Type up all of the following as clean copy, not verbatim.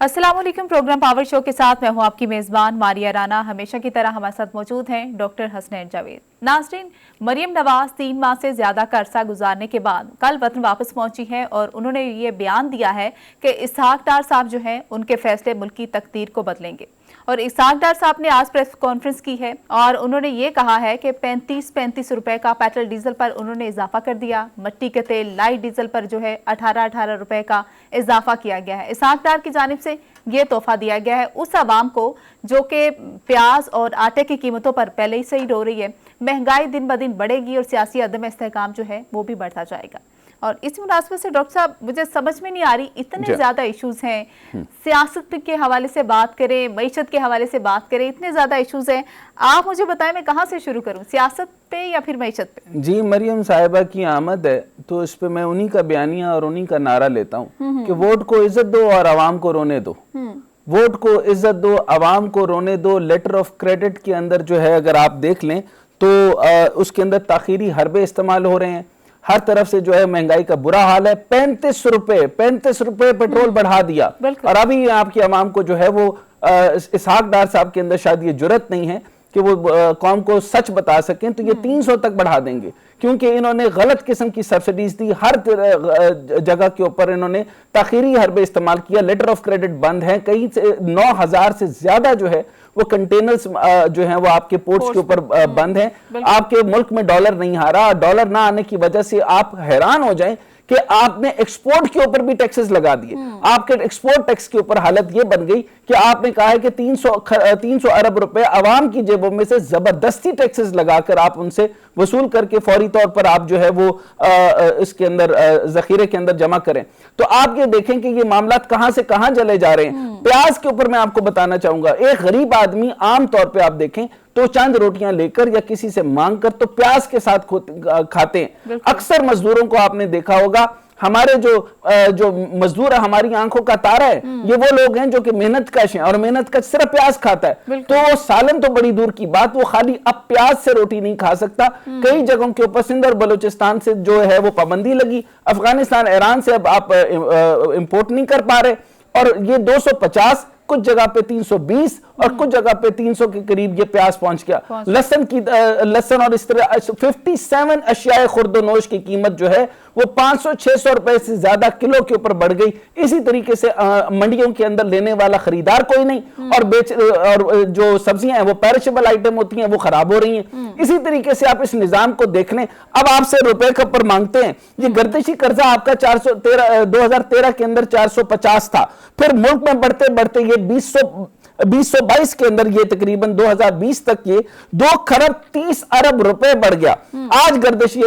अस्सलाम वालेकुम। Programme power show के साथ मैं हूं आपकी मेजबान मारिया राना। हमेशा की तरह हमारे साथ मौजूद हैं डॉक्टर हसनैन जावेद। नाज़रीन, मरियम नवाज 3 माह से ज्यादा का अरसा गुजारने के बाद कल वतन वापस पहुंची हैं और उन्होंने ये बयान दिया है कि इसहाक डार साहब जो हैं उनके फैसले मुल्क की तकदीर को बदलेंगे। और इसहाक डार साहब ने आज प्रेस कॉन्फ्रेंस की है और उन्होंने ये कहा है कि 35 रुपए का पेट्रोल डीजल पर उन्होंने इजाफा कर दिया। मट्टी के तेल, लाइट डीजल पर जो है 18 रुपए का इजाफा किया गया है। इसहाक डार की जानिब से ये तोहफा दिया गया है उस आवाम को जो कि प्याज और आटे की कीमतों पर पहले ही से ही रो रही है। महंगाई दिन ब दिन बढ़ेगी और सियासी अदम इस्तेहकाम जो है वो भी बढ़ता जाएगा। और इस मुनासबत से डॉक्टर साहब, मुझे समझ में नहीं आ रही, इतने ज्यादा इश्यूज हैं, सियासत के हवाले से बात करें, मईशत के हवाले से बात करें, इतने ज्यादा इश्यूज हैं। आप मुझे बताएं मैं कहाँ से शुरू करूं, सियासत पे या फिर मईशत पे? जी, मरियम साहिबा की आमद है तो इस पे मैं उन्हीं का बयानिया और उन्हीं का नारा लेता हूँ कि वोट को इज्जत दो और आवाम को रोने दो। वोट को इज्जत दो, आवाम को रोने दो। लेटर ऑफ क्रेडिट के अंदर जो है अगर आप देख लें तो उसके अंदर ताखीरी हरबे इस्तेमाल हो रहे हैं। हर तरफ से जो है महंगाई का बुरा हाल है। 35 रुपए पेट्रोल बढ़ा दिया। और अभी आपकी आवाम को जो है वो इसहाक डार साहब के अंदर शायद ये जुर्रत नहीं है कि वो कौम को सच बता सकें, तो ये 300 तक बढ़ा देंगे क्योंकि इन्होंने गलत किस्म की सब्सिडीज दी। हर जगह के ऊपर इन्होंने ताखीरी हरबे इस्तेमाल किया। लेटर ऑफ क्रेडिट बंद है। कहीं से 9,000 से ज्यादा जो है वो कंटेनर्स जो हैं वो आपके पोर्ट्स के ऊपर बंद हैं। आपके मुल्क में डॉलर नहीं आ रहा। डॉलर ना आने की वजह से आप हैरान हो जाएं कि आपने एक्सपोर्ट के ऊपर भी टैक्सेस लगा दिए। आपके एक्सपोर्ट टैक्स के ऊपर हालत यह बन गई कि आपने कहा है कि 300 अरब रुपए आवाम की जेबों में से जबरदस्ती टैक्सेस लगाकर आप उनसे वसूल करके फौरी तौर पर आप जो है वो इसके अंदर जखीरे के अंदर जमा करें। तो आप ये देखें कि ये मामला कहां से कहां चले जा रहे हैं। प्याज के ऊपर मैं आपको बताना चाहूंगा, एक गरीब आदमी आम तौर पर आप देखें तो चंद रोटियां लेकर या किसी से मांग कर तो प्याज के साथ खाते हैं। अक्सर मजदूरों को आपने देखा होगा, हमारे जो मजदूर है, हमारी आंखों का तारा है, ये वो लोग हैं जो कि मेहनत कश हैं और मेहनत कश सिर्फ प्याज खाता है। तो वो सालन तो बड़ी दूर की बात, वो खाली अब प्याज से रोटी नहीं खा सकता। कई जगहों के ऊपर सिंध और बलूचिस्तान से जो है वो पाबंदी लगी। अफगानिस्तान, ईरान से अब आप इंपोर्ट नहीं कर पा रहे और ये 250, कुछ जगह पे 320 और कुछ जगह पे 300 के करीब ये प्याज पहुंच गया। लहसन और इस तरह 57 अशियाए खुर्दोनोश की कीमत जो है वो 500-600 रुपए से ज्यादा किलो के ऊपर बढ़ गई। इसी तरीके से मंडियों के अंदर लेने वाला खरीदार कोई नहीं और जो सब्जियां हैं वो पेरिशेबल आइटम होती हैं वो खराब हो रही हैं। इसी तरीके से आप इस निजाम को देख लें। अब आपसे रुपए के ऊपर मांगते हैं। ये गर्दिशी कर्जा आपका 2013 के अंदर 450 था, फिर मुल्क में बढ़ते बढ़ते ये 2022 के अंदर ये तकरीबन 2020 तक ये 2 खरब 30 अरब रुपए बढ़ गया। आज गर्दिशी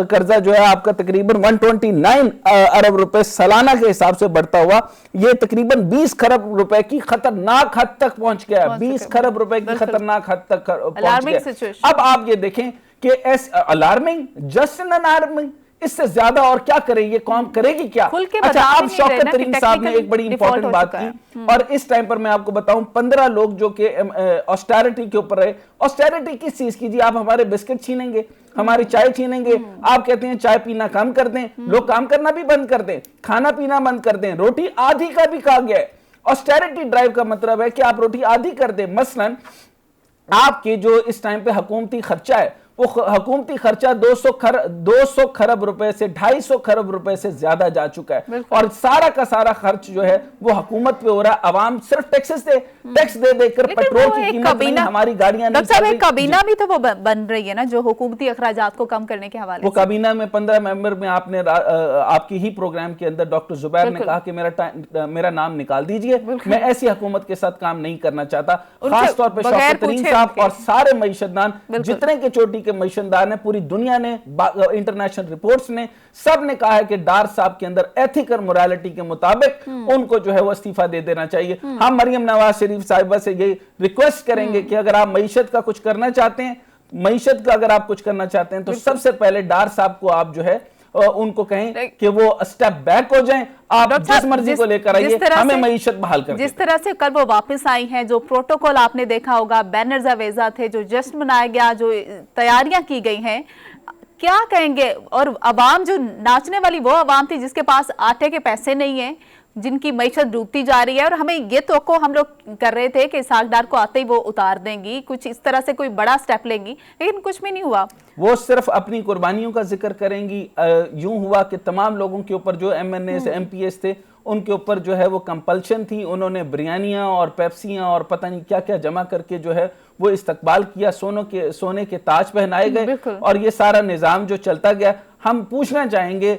कर्जा जो है आपका तकरीबन 129 अरब रुपए सालाना के हिसाब से बढ़ता हुआ ये तकरीबन 20 खरब रुपए की खतरनाक हद तक पहुंच गया। 20 खरब रुपए की खतरनाक हद तक पहुंच गया। अब आप ये देखें कि अलार्मिंग, जस्ट एन अलार्मिंग, इससे ज्यादा और क्या करे ये कौम करेगी क्या? अच्छा, आप शौकत तरीन साहब ने एक बड़ी इंपॉर्टेंट बात की और इस टाइम पर मैं आपको बताऊं 15 लोग जो कि ऑस्टेरिटी के ऊपर रहे। ऑस्टेरिटी किस चीज की जी? आप हमारे बिस्किट छीनेंगे, हमारी चाय छीनेंगे। आप कहते हैं चाय पीना कम कर दें, लोग काम करना भी बंद कर दें, खाना पीना बंद कर दें। रोटी आधी का भी कहा गया है। ऑस्टेरिटी ड्राइव का मतलब है कि आप रोटी आधी कर दें। मसलन आपके जो इस टाइम पे हुकूमती खर्चा है वो हुकूमती खर्चा 200 खरब रुपए से 250 खरब रुपए से ज्यादा जा चुका है और सारा का सारा खर्च जो है वो हुकूमत पे हो रहा है। अवाम सिर्फ टैक्स दे देकर पेट्रोल की कीमत नहीं, हमारी गाड़ियां नहीं चल रही। काबीना भी तो वो बन रही है ना जो हुकूमती अखराजात को कम करने के हवाले। वो काबीना में 15 मेंबर में आपने आपकी ही प्रोग्राम के अंदर डॉक्टर जुबैर ने कहा कि मेरा नाम निकाल दीजिए, मैं ऐसी हुकूमत के साथ काम नहीं करना चाहता। खासतौर पर शौकत तरीन साहब और सारे मईशतदान, जितने के चोटी के मईशतदार ने, पूरी दुनिया ने, इंटरनेशनल रिपोर्ट्स ने, सब ने कहा है कि डार साहब के अंदर एथिक और मोरालिटी के मुताबिक उनको जो है वो इस्तीफा दे देना चाहिए। हम मरियम नवाज शरीफ साहिबा से ये रिक्वेस्ट करेंगे कि अगर आप मईशत का कुछ करना चाहते हैं, मईशत का अगर आप कुछ करना चाहते हैं तो सबसे पहले डार साहब को आप जो है उनको कहें कि वो स्टेप बैक हो जाएं। आप जिस मर्जी को लेकर आइए, हमें मईशत बहाल कर। जिस तरह से कल वो वापस आई हैं, जो प्रोटोकॉल आपने देखा होगा, बैनर्स अवेजा थे, जो जश्न मनाया गया, जो तैयारियां की गई हैं, क्या कहेंगे? और अवाम जो नाचने वाली वो अवाम थी जिसके पास आटे के पैसे नहीं है, जिनकी मईशत डूबती जा रही है, और हमें ये तो हम लोग कर रहे थे कि इसहाकडार को आते ही वो उतार देंगी, कुछ इस तरह से कोई बड़ा स्टेप लेंगी, लेकिन कुछ भी नहीं हुआ। वो सिर्फ अपनी कुर्बानियों का जिक्र करेंगी। यूं हुआ कि तमाम लोगों के ऊपर जो MNA से MPs थे उनके ऊपर जो है वो कंपल्शन थी, उन्होंने बिरयानियां और पेप्सियां और पता नहीं क्या क्या जमा करके जो है वो इस्तकबाल किया, सोने के ताज पहनाए गए और ये सारा निज़ाम जो चलता गया। हम पूछना चाहेंगे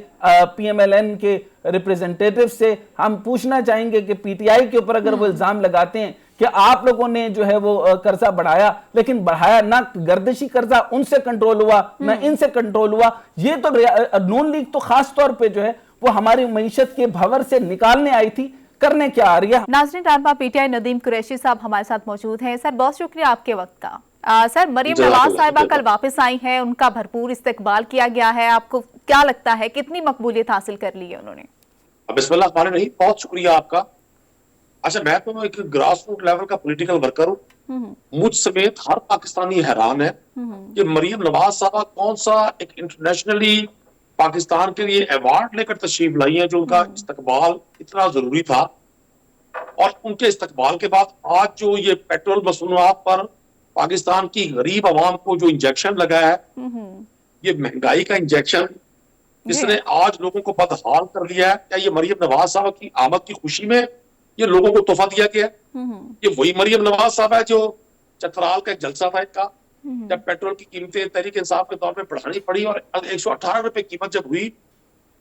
PMLN के रिप्रेजेंटेटिव से, हम पूछना चाहेंगे कि PTI के ऊपर अगर वो इल्ज़ाम लगाते हैं कि आप लोगों ने जो है वो कर्जा बढ़ाया, लेकिन बढ़ाया ना, गर्दिशी कर्जा उनसे कंट्रोल हुआ ना इनसे कंट्रोल हुआ। ये तो नून लीग तो खास तौर पे जो है वो हमारी मईशत के भंवर से निकालने आई थी, करने क्या आ रही है। नाज़रीन, टारपा PTI नदीम कुरैशी साहब हमारे साथ मौजूद हैं। सर, बहुत शुक्रिया आपके वक्त का। सर, मरियम नवाज साहिबा कल वापस आई हैं, उनका भरपूर इस्तकबाल किया गया है, आपको क्या लगता है कितनी मकबूलियत हासिल कर ली है उन्होंने? बिस्मिल्लाह रहमान रहीम, बहुत शुक्रिया आपका। अच्छा, मैं तो एक ग्रास रूट लेवल का पॉलिटिकल वर्कर हूँ, मुझ समेत हर पाकिस्तानी हैरान है कि मरियम नवाज साहबा कौन सा एक इंटरनेशनली पाकिस्तान के लिए अवार्ड लेकर तशरीफ लाई है, जो उनका इस्तकबाल इतना जरूरी था। और उनके इस्तकबाल के बाद आज जो ये पेट्रोल मसनूआत पर पाकिस्तान की गरीब आवाम को जो इंजेक्शन लगा है, ये महंगाई का इंजेक्शन जिसने आज लोगों को बदहाल कर दिया है, क्या ये मरियम नवाज साहब की आमद की खुशी में ये लोगों को तोहफा दिया गया? ये वही मरियम नवाज साहब है जो चतराल का एक जलसा था इनका, जब पेट्रोल की कीमतें तहरीक इंसाफ के तौर पे बढ़ानी पड़ी और 118 रुपए कीमत जब हुई,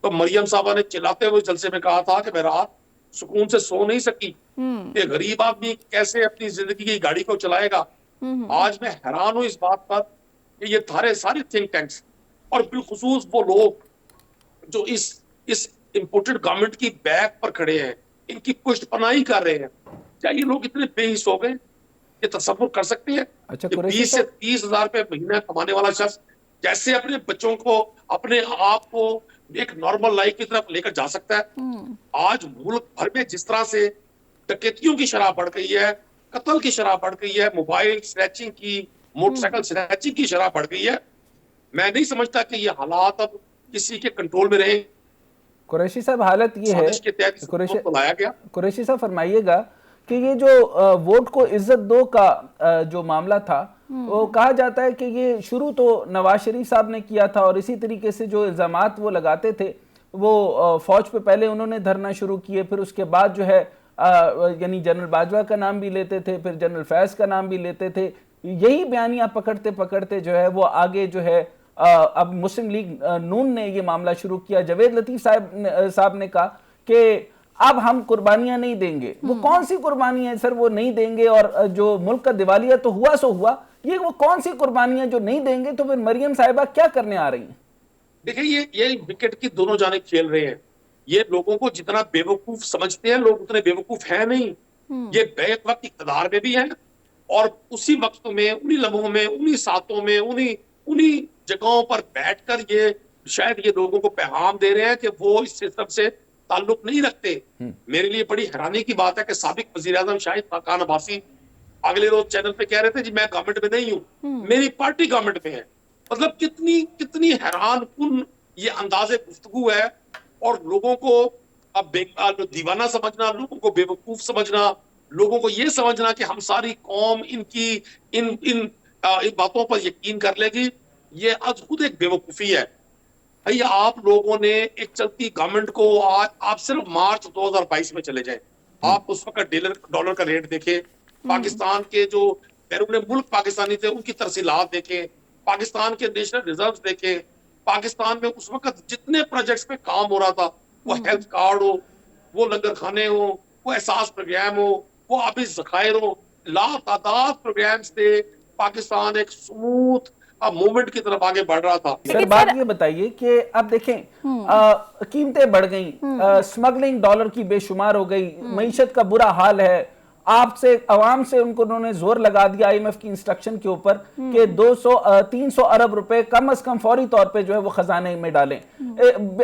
तो मरियम साहबा ने चिल्लाते हुए जलसे में कहा था कि मैं रात सुकून से सो नहीं सकी कि गरीब आदमी कैसे अपनी जिंदगी की गाड़ी को चलाएगा। आज मैं हैरान हूं इस बात पर कि ये सारे थिंक टैंक्स और बिलखुसूस वो लोग जो इस इंपोर्टेड गवर्नमेंट की बैक पर खड़े हैं, इनकी पुष्टपनाही कर रहे हैं, क्या ये लोग इतने बेहिस हो गए? ये तसव्वुर कर सकते हैं? अच्छा, 20 से 30 हजार रुपए महीना कमाने वाला शख्स कैसे अपने बच्चों को, अपने आप को एक नॉर्मल लाइफ की तरफ लेकर जा सकता है? आज मुल्क भर में जिस तरह से डकैतियों की शरह बढ़ गई है, कत्ल की शरह बढ़ गई है, मोबाइल स्नैचिंग की, मोटरसाइकिल स्नैचिंग की शरह बढ़ गई है, मैं नहीं समझता कि ये हालात अब किसी के कंट्रोल में रहे। कुरैशी साहब, हालत ये है, कुरैशी साहब फरमाइएगा कि ये जो वोट को इज्जत दो का जो मामला था, वो कहा जाता है कि ये शुरू तो नवाज शरीफ साहब ने किया था और इसी तरीके से जो इल्जामात वो लगाते थे वो फौज पे पहले उन्होंने धरना शुरू किए, फिर उसके बाद जो है यानी जनरल बाजवा का नाम भी लेते थे, फिर जनरल फैज का नाम भी लेते थे। यही बयानियां पकड़ते पकड़ते जो है वो आगे जो है अब मुस्लिम लीग नून ने ये मामला शुरू किया। जवेद लतीफ साहब ने कहा कि अब हम कुर्बानियां नहीं देंगे। वो कौन सी कुर्बानियां है सर वो नहीं देंगे? और जो मुल्क का दिवालिया तो हुआ सो हुआ, ये वो कौन सी कुर्बानियां जो नहीं देंगे? तो फिर मरियम साहिबा क्या करने आ रही हैं? देखिए, ये विकेट की दोनों जाने खेल रहे हैं। ये लोगों को जितना बेवकूफ समझते हैं, लोग उतने बेवकूफ है नहीं। ये बैक वक्त इक़्तिदार में भी है और उसी वक्त में, उन्हीं लम्हों में, उन्हीं सातों में, उन्हीं जगहों पर बैठकर ये शायद ये लोगों को पैगाम दे रहे हैं कि वो इस सिस्टम से ताल्लुक नहीं रखते। मेरे लिए बड़ी हैरानी की बात है कि साबिक वज़ीर-ए-आज़म शाहिद खान अब्बासी अगले रोज चैनल पे कह रहे थे जी मैं गवर्नमेंट में नहीं हूं, मेरी पार्टी गवर्नमेंट में है। मतलब कितनी हैरान कुन ये अंदाजे गुफ्तगू है। और लोगों को अब दीवाना समझना, लोगों को बेवकूफ समझना, लोगों को ये समझना कि हम सारी कौम इन बातों पर यकीन कर लेगी, ये आज खुद एक बेवकूफी है। भैया, आप लोगों ने एक चलती गवर्नमेंट को आप सिर्फ मार्च 2022 में चले जाएं, आप उस वक्त डॉलर का रेट देखें, पाकिस्तान के जो बैरून मुल्क पाकिस्तानी थे उनकी तरसीलात देखें, पाकिस्तान के नेशनल रिजर्व देखें, पाकिस्तान में उस वक्त जितने प्रोजेक्ट्स पे काम हो रहा था, वो हेल्थ कार्ड हो, वो लंगर खाने हो, वो एहसास प्रोग्राम हो, वो आबी ज़खायर हो, लातादाद प्रोग्राम्स थे। पाकिस्तान एक स्मूथ मूवमेंट की तरफ आगे बढ़ रहा था। सर, बात ये बताइए कि अब देखें कीमतें बढ़ गई, स्मगलिंग डॉलर की बेशुमार हो गई, मईशत का बुरा हाल है। आपसे आवाम से उन्होंने जोर लगा दिया IMF की इंस्ट्रक्शन के ऊपर कि 300 अरब रुपए कम से कम फौरी तौर पे जो है वो खजाने में डालें।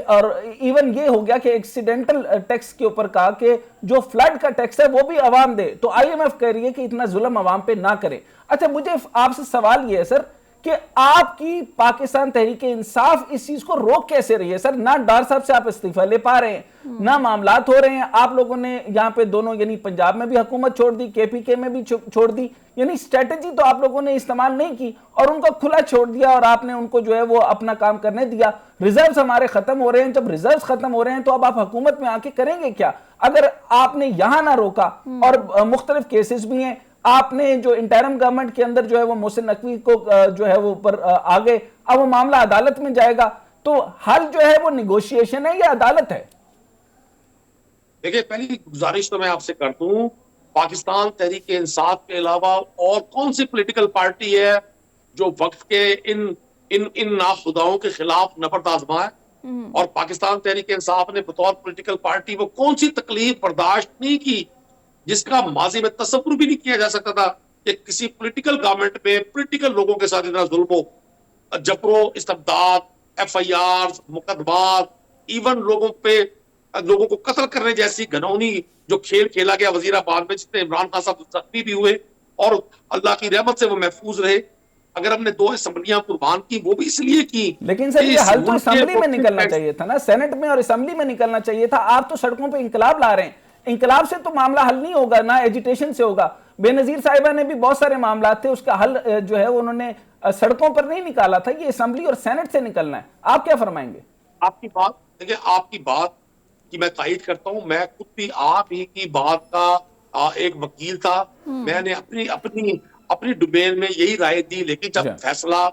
और इवन ये हो गया कि एक्सीडेंटल टैक्स के ऊपर कहा कि जो फ्लड का टैक्स है वो भी आवाम दे। तो IMF कह रही है कि इतना जुल्म आवाम पे ना करें। अच्छा, मुझे आपसे सवाल ये है सर कि आपकी पाकिस्तान तहरीक इंसाफ इस चीज को रोक कैसे रही है। सर, ना डार साहब से आप इस्तीफा ले पा रहे हैं, ना मामलात हो रहे हैं। आप लोगों ने यहाँ पे दोनों, यानी पंजाब में भी हुकूमत छोड़ दी, केपीके में भी छोड़ दी, यानी स्ट्रेटेजी तो आप लोगों ने इस्तेमाल नहीं की और उनको खुला छोड़ दिया और आपने उनको जो है वो अपना काम करने दिया। रिजर्व्स हमारे खत्म हो रहे हैं, जब रिजर्व्स खत्म हो रहे हैं तो अब आप हुकूमत में आके करेंगे क्या? अगर आपने यहां ना रोका, और मुख्तलिफ केसेस भी हैं, आपने जो इंटरिम गवर्नमेंट के अंदर जो है वो मोहसिन नकवी को जो है वो ऊपर आ गए, अब वो मामला अदालत में जाएगा, तो हल जो है वो निगोशिएशन है या अदालत है? देखिए, पहली गुजारिश तो मैं आपसे करता हूं, पाकिस्तान तहरीक इंसाफ के अलावा और कौन सी पॉलिटिकल पार्टी है जो वक्त के इन इन इन नाखुदाओं के खिलाफ नफरत आजमाए? और पाकिस्तान तहरीक इंसाफ ने बतौर पॉलिटिकल पार्टी वो कौन सी तकलीफ बर्दाश्त नहीं की जिसका माजी में तस्वुर भी नहीं किया जा सकता था कि किसी पॉलिटिकल गवर्नमेंट में पॉलिटिकल लोगों के साथ इतना जुल्म हो, जबरो, इस्तबदाद, FIR, मुकदमात, इवन लोगों को कत्ल करने जैसी घनौनी जो खेल खेला गया वजीराबाद में, जिसमें इमरान खान साहब जख्मी भी हुए और अल्लाह की रहमत से वो महफूज रहे। अगर हमने 2 असम्बलियां कुर्बान की, वो भी इसलिए की। लेकिन सर, ये हल तो असेंबली में निकलना चाहिए था ना, सेनेट में और असेंबली में निकलना चाहिए था। आप तो सड़कों पे इंकलाब ला रहे हैं, इंकलाब से तो मामला हल नहीं होगा, ना एजिटेशन से होगा। बेनजीर साहिबा ने भी बहुत सारे मामला थे, उसका हल जो है उन्होंने सड़कों पर नहीं निकाला था, ये असेंबली और सेनेट से निकलना है। आप क्या फरमाएंगे? आपकी बात, देखिए, आपकी बात की मैं तायीद करता हूं। मैं खुद भी आप ही की बात का एक वकील था। मैंने अपनी अपनी अपनी डोमेन में यही राय दी, लेकिन जब फैसला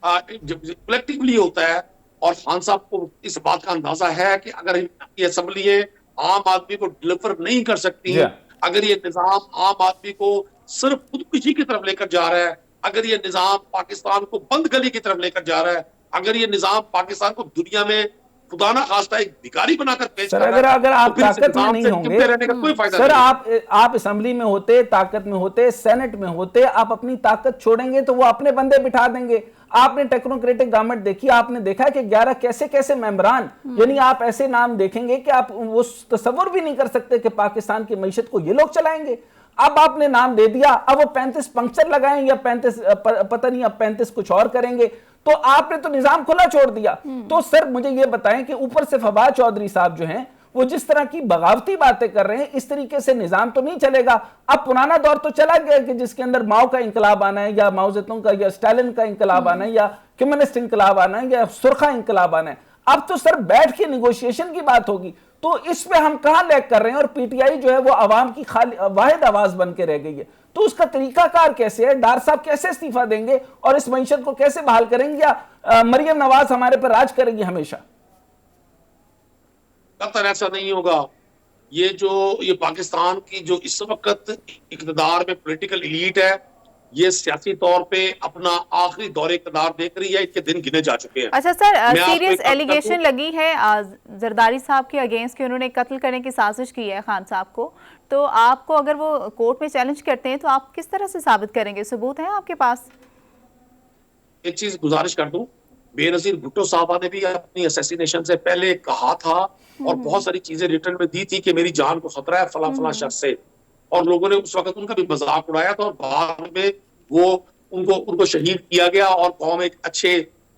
कलेक्टिवली होता है और खान साहब को इस बात का अंदाजा है कि अगर ये असेंबली आम आदमी को डिलीवर नहीं कर सकती, अगर ये निजाम आम आदमी को सिर्फ खुदकुशी की तरफ लेकर जा रहा है, अगर ये निजाम पाकिस्तान को बंद गली की तरफ लेकर जा रहा है, अगर ये निजाम पाकिस्तान को दुनिया में खुदा ना खास्ता एक भिखारी बनाकर पेश कर रहा है, अगर आप तो ताकत में नहीं होंगे, रहने का कोई फायदा सर, नहीं। आप असेंबली में होते, ताकत में होते, सेनेट में होते, आप अपनी ताकत छोड़ेंगे तो वो अपने बंदे बिठा देंगे। आपने टेक्नोक्रेटिक गवर्नमेंट देखी, आपने देखा कि 11 कैसे कैसे मेंबरान, यानी आप ऐसे नाम देखेंगे कि आप वो तस्वुर भी नहीं कर सकते कि पाकिस्तान की मईशत को ये लोग चलाएंगे। अब आपने नाम दे दिया, अब वो 35 पंक्चर लगाएं या 35 पता नहीं, अब 35 कुछ और करेंगे, तो आपने तो निजाम खुला छोड़ दिया। तो सर मुझे ये बताएं कि ऊपर से फवाद चौधरी साहब जो हैं वो जिस तरह की बगावती बातें कर रहे हैं, इस तरीके से निजाम तो नहीं चलेगा। अब पुराना दौर तो चला गया कि जिसके अंदर माओ का इंकलाब आना है, या माओ जेतुंग का, या स्टालिन का इंकलाब आना है, या कम्युनिस्ट इंकलाब आना है, या सुरखा इंकलाब आना है। अब तो सर बैठ के निगोशिएशन की बात होगी। तो इसमें हम कहां लैग कर रहे हैं? और पीटीआई जो है वो आवाम की खाली वाहिद आवाज बन के रह गई है। तो उसका तरीकाकार कैसे है? डार साहब कैसे इस्तीफा देंगे और इस मईशत को कैसे बहाल करेंगे, या मरियम नवाज हमारे पर राज करेगी हमेशा? कतई ऐसा नहीं होगा। ये पाकिस्तान की जो इस वक्त इक़्तिदार में पॉलिटिकल एलीट है, ये सियासी तौर पे अपना आखिरी दौरे इक़्तिदार देख रही है, इसके दिन गिने जा चुके हैं। अच्छा सर, सीरियस एलिगेशन लगी है जरदारी साहब के अगेंस्ट कि उन्होंने कत्ल करने की साजिश की है खान साहब को, तो आपको अगर वो कोर्ट में चैलेंज करते हैं तो आप किस तरह से साबित करेंगे? सबूत है आपके पास? एक चीज गुजारिश कर दूं, बेनजीर भुट्टो साहबा ने भी अपनी असैसिनेशन से पहले कहा था और बहुत सारी चीजें रिटर्न में दी थी कि मेरी जान को खतरा है फला फला शख्स से, और लोगों ने उस वक्त उनका भी मजाक उड़ाया था और बाद में वो उनको शहीद किया गया और कौम एक अच्छे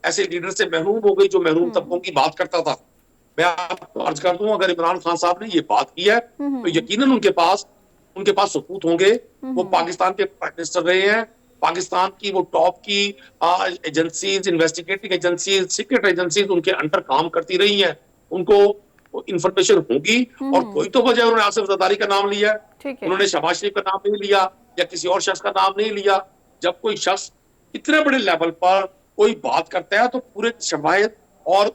ऐसे लीडर से महरूम हो गई जो महरूम तबकों की बात करता था। मैं आपको अर्ज कर दूं, अगर इमरान खान साहब ने ये बात की है तो यकीनन उनके पास सबूत होंगे। वो पाकिस्तान के प्राइम मिनिस्टर रहे हैं, पाकिस्तान की वो टॉप की agencies, investigating agencies, secret agencies उनके अंडर काम करती रही हैं, उनको इंफॉर्मेशन होगी। और कोई तो वजह उन्होंने आसिफ जरदारी का नाम लिया, उन्होंने शहबाज शरीफ का नाम नहीं लिया या किसी और शख्स का नाम नहीं लिया। जब कोई शख्स इतने बड़े लेवल पर कोई बात करता है तो पूरे शवाहिद और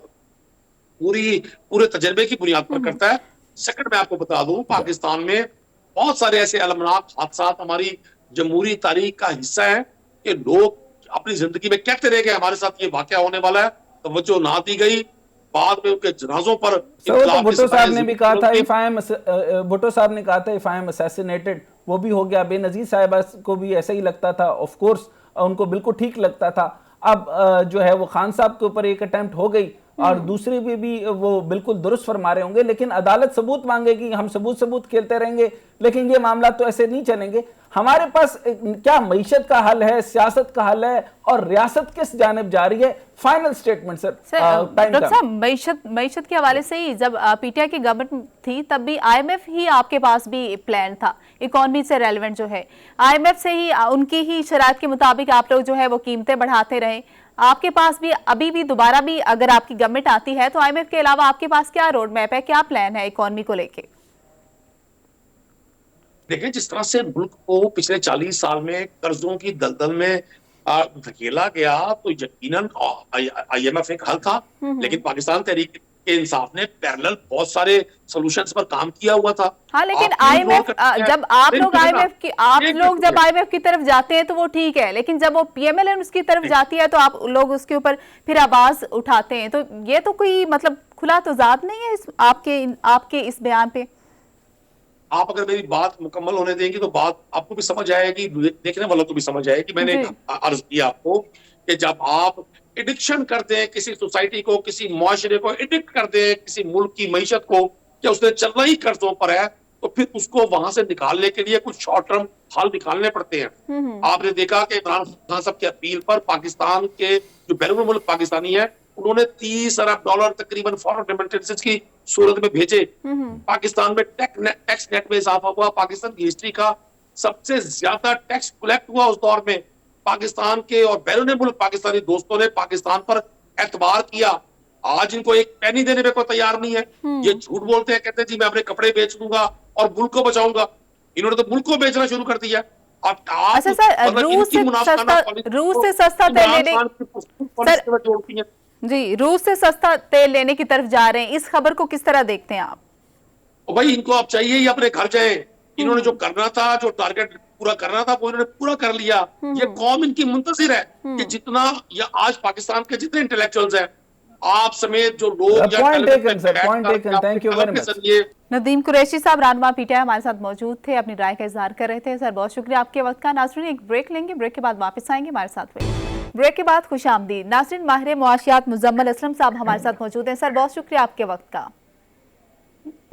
पूरे तजर्बे की बुनियाद पर करता है। सेकंड, मैं आपको बता दूं, पाकिस्तान में बहुत सारे ऐसे अलमनाक हादसात हमारी जमहूरी तारीख का हिस्सा है कि लोग अपनी जिंदगी में कहते रहे कि हमारे साथ ये वाकया होने वाला है, तवज्जो ना दी गई, बाद में उनके जनाजों पर भुट्टो साहब ने भी कहा था भुट्टो साहब ने कहा था इफ आई एम असैसिनेटेड, वो भी हो गया। बेनजीर साहिबा को भी ऐसा ही लगता था, ऑफ कोर्स उनको बिल्कुल ठीक लगता था। अब जो है वो खान साहब के ऊपर एक अटेम्प्ट हो गई, और दूसरे भी वो बिल्कुल दुरुस्त फरमा रहे होंगे, लेकिन अदालत सबूत मांगेगी, हम सबूत खेलते रहेंगे, लेकिन ये मामला तो ऐसे नहीं चलेंगे। हमारे पास क्या मईशत का हल है, सियासत का हल है, और रियासत किस जानिब जा रही है? Final statement sir. डॉक्टर साहब, मईशत के हवाले से ही जब पीटीआई की गवर्नमेंट थी तब भी आईएमएफ ही आपके पास भी प्लान था, इकोनॉमी से रेलेवेंट जो है, आईएमएफ से ही उनकी ही शराइत के मुताबिक आप लोग जो है वो कीमतें बढ़ाते रहे। आपके पास भी अभी भी दोबारा भी अगर आपकी गवर्नमेंट आती है तो आईएमएफ के अलावा आपके पास क्या रोड मैप है, क्या प्लान है इकोनॉमी को लेके? देखिए, जिस तरह से मुल्क को पिछले 40 साल में कर्जों की दलदल में धकेला गया, तो यकीनन आईएमएफ एक हल था, लेकिन पाकिस्तान तहरीक इंसाफ ने पैरेलल बहुत सारे सॉल्यूशंस पर काम किया हुआ था। हाँ, लेकिन आईएमएफ जब आप लोग आईएमएफ की तरफ जाते हैं तो वो ठीक है, लेकिन जब वो पीएमएलएन उसकी तरफ जाती है तो आप लोग उसके ऊपर फिर आवाज उठाते हैं, तो ये तो कोई मतलब खुला तजाद नहीं है आपके इस बयान पे? आप अगर मेरी बात मुकम्मल होने देंगी तो बात आपको भी समझ आएगी, देखने वालों को भी समझ आएगी। मैंने अर्ज किया आपको कि जब आप एडिक्शन करते हैं किसी सोसाइटी को, किसी मुआशरे को एडिक्ट करते हैं किसी मुल्क की मईशत को, कि उसने चलना ही कर्जों पर है, तो फिर उसको वहां से निकालने के लिए कुछ शॉर्ट टर्म हल निकालने पड़ते हैं। आपने देखा कि इमरान खान साहब की अपील पर पाकिस्तान के जो बैरून मुल्क पाकिस्तानी है, उन्होंने $30 अरब तकरीबन फॉरेन रेमिटेंसेस की सूरत में भेजे। पाकिस्तान में टैक्स नेट में इजाफा हुआ। पाकिस्तान की हिस्ट्री का सबसे ज्यादा टैक्स कलेक्ट हुआ उस दौर में। पाकिस्तान के और बैरून मुल्क पाकिस्तानी दोस्तों ने पाकिस्तान पर एतबार किया। आज इनको एक पैनी देने में कोई तैयार नहीं है। ये झूठ बोलते हैं, कहते हैं जी मैं अपने कपड़े बेच दूंगा और मुल्क को बचाऊंगा। इन्होंने तो मुल्क को बेचना शुरू कर दिया। अच्छा सर, रूस से सस्ता तेल लेने जी, रूस से सस्ता तेल लेने की तरफ जा रहे हैं, इस खबर को किस तरह देखते हैं आप? भाई, इनको आप चाहिए ही अपने घर जाए। इन्होंने जो करना था, जो टारगेट पूरा करना था, वो इन्होंने पूरा कर लिया। ये कौम इनकी मुंतजिर है कि जितना या आज पाकिस्तान के जितने इंटेलेक्चुअल्स हैं, आप समेत जो लोग नदीम कुरैशी साहब रहनुमा पीटीआई हमारे साथ मौजूद थे, अपनी राय का इजहार कर रहे थे। सर, बहुत शुक्रिया आपके वक्त का। नाज़रीन, एक ब्रेक लेंगे, ब्रेक के बाद वापस आएंगे हमारे साथ। ब्रेक के बाद खुशामदीद। नाज़रीन, माहिर मुआशियात मुजम्मल असलम साहब हमारे साथ मौजूद हैं। सर, बहुत शुक्रिया आपके वक्त का।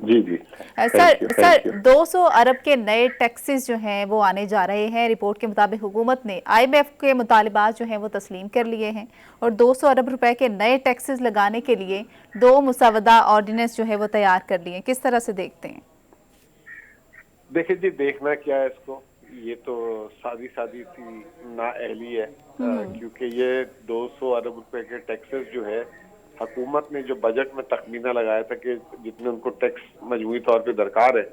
जी सर 200 अरब के नए टैक्सेस जो हैं वो आने जा रहे हैं। रिपोर्ट के मुताबिक हुकूमत ने आईएमएफ के मुतालिबात जो हैं वो तस्लीम कर लिए हैं और 200 अरब रुपए के नए टैक्सेस लगाने के लिए 2 मुसवदा ऑर्डिनेंस जो है वो तैयार कर लिए हैं। किस तरह से देखते हैं? देखिए जी, देखना क्या है इसको, ये तो सादी सी नाअहली है, क्योंकि ये 200 अरब रुपए के टैक्सेस जो है, हुकूमत ने जो बजट में तखमीना लगाया था कि जितने उनको टैक्स मजमूई तौर पे दरकार है,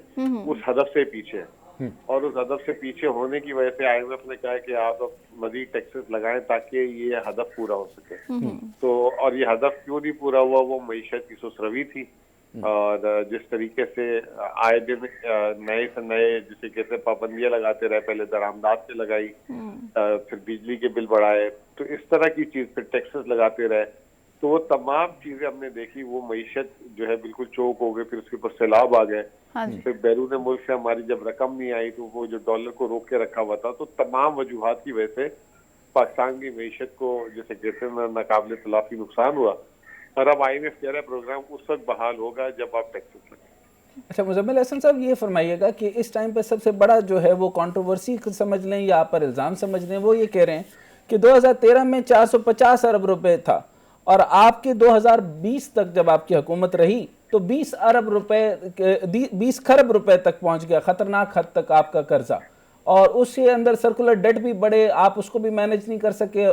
उस हदफ से पीछे है। और उस हदफ से पीछे होने की वजह से आईएमएफ ने कहा कि आप अब मजीद टैक्सेस लगाएं ताकि ये हदफ पूरा हो सके। तो और ये हदफ क्यों नहीं पूरा हुआ? वो मईशत की सुसरवी थी, और जिस तरीके से आए दिन नए से नए जिसे कहते पाबंदियां लगाते रहे, पहले दरामदात से लगाई, फिर बिजली के बिल बढ़ाए, तो इस तरह की चीज फिर टैक्सेस लगाते रहे, तो वो तमाम चीजें हमने देखी। वो मईशत जो है बिल्कुल चौक हो गए, फिर उसके ऊपर सैलाब आ गए। फिर बैरून मुल्क से हमारी जब रकम नहीं आई तो वो जो डॉलर को रोक के रखा हुआ था, तो तमाम वजूहात की वजह से पाकिस्तान की मईशत को जैसे कहते हैं नाकाबिले तलाफी नुकसान हुआ। और अब आईएमएफ कह रहा है प्रोग्राम उस वक्त बहाल होगा जब आप टैक्सेस लगाएं। अच्छा मुजम्मिल हसन साहब, ये फरमाइएगा कि इस टाइम पे सबसे बड़ा जो है वो कंट्रोवर्सी समझ लें या आप पर इल्ज़ाम समझ लें, वो ये कह रहे हैं कि 2013 में 450 अरब रुपए था और आपके 2020 तक जब आपकी हुकूमत रही तो 20 अरब रुपए 20 खरब रुपए तक पहुंच गया, खतरनाक हद तक आपका कर्जा, और उसके अंदर सर्कुलर डेट भी बढ़े, आप उसको भी मैनेज नहीं कर सके।